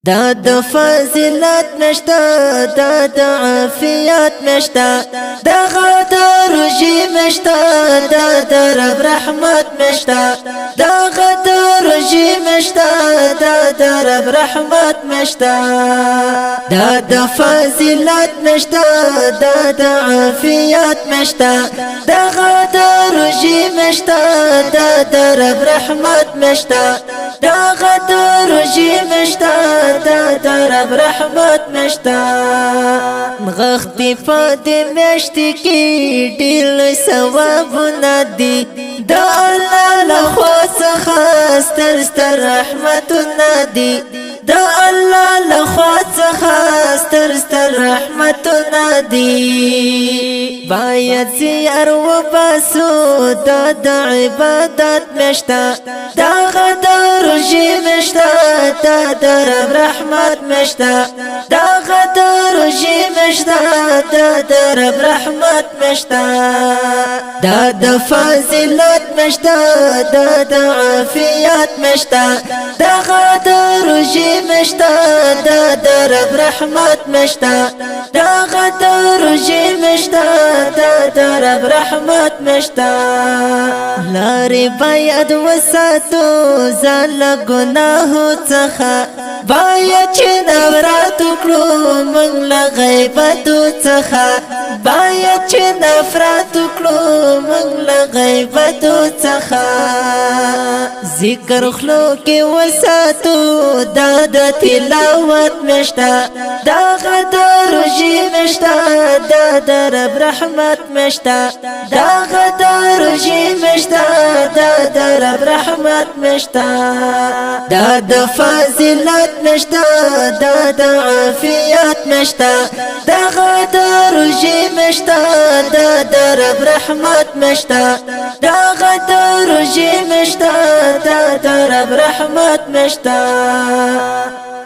دا د فضیلت نشتا دا د عافیت نشتا دا د روژې مشتا دا د رب رحمت مشتا دا د روژې مشتا دا د رب رحمت مشتا دا د فضیلت نشتا دا د عافیت مشتا دا د روژې مشتا دا د رب رحمت مشتا دا د روژې مشتا دا رب رحمت مشتا غختی پاد مشتی کی ډیل ثوابونه دي دا الله لخوا څخه ستر رحمتونه دي دا الله لخوا څخه ستر رحمتونه دي باید زیار وباسو دا د عبادت مشتا دا د روژې مشتا دا د رب رحمت مشتا دا د روژې مشتا دا د رب رحمت مشتا دا د فضیلت مشتا دا د عافیت مشتا دا د روژې مشتا دا د رب رحمت مشتا دا د روژې مشتا دا د رب رحمت مشتا لارې باید وساتو ځان له ګناهو څخه باید چې نفرت وکړو موږ له غیبتو څخه باید چې نفرت وکړو موږ له غیبتو څخه ذکر خلو کې وساتو دا د تلاوت مشتا دا د روژې مشتا دا د رب رحمت مشتا دا د روژې مشتا دا د رب رحمت مشتا دا د فضیلت مشتا دا د عافیت مشتا دا د روژې مشتا دا د رب رحمت مشتا دا د روژې مشتا دا د رب رحمت مشتا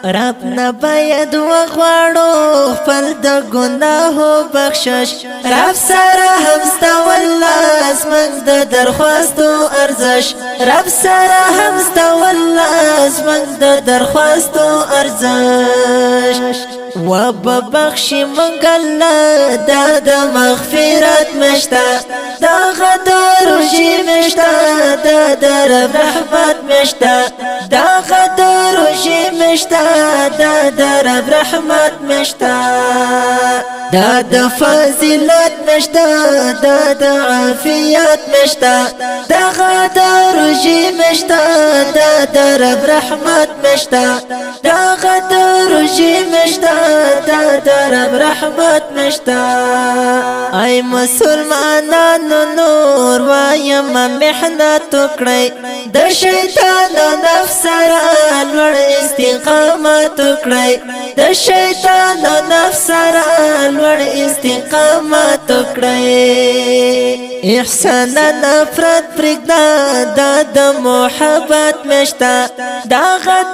رب نه باید وغواړو خپل د ګناهو بخشش رب سره همستا والله زموږ د درخواستو ارزش رب سره همستا والله زموږ د درخواستو ارزش وببخشي موږ الله دا د مغفرت مشتا دا د روژې مشتا دا د رب رحمت مشتا دا د روژې مشتا دا د رب رحمت مشتا دا د فضیلت مشتا دا د عافیت مشتا دا د روژې مشتا دا د رب رحمت مشتا دا د روژې مشتا دا د رب رحمت مشتا ای مسلمانانو نور وایم محنت وکړئ د شیطان نفس سره لوړ استقامت وکړئ د شیطان نفس سره لوړ استقامت وکړئ احسان نفرت پرېږده دا د محبت مشتا دا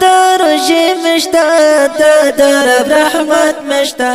د روژې مشتا دا د رب رحمت مشتا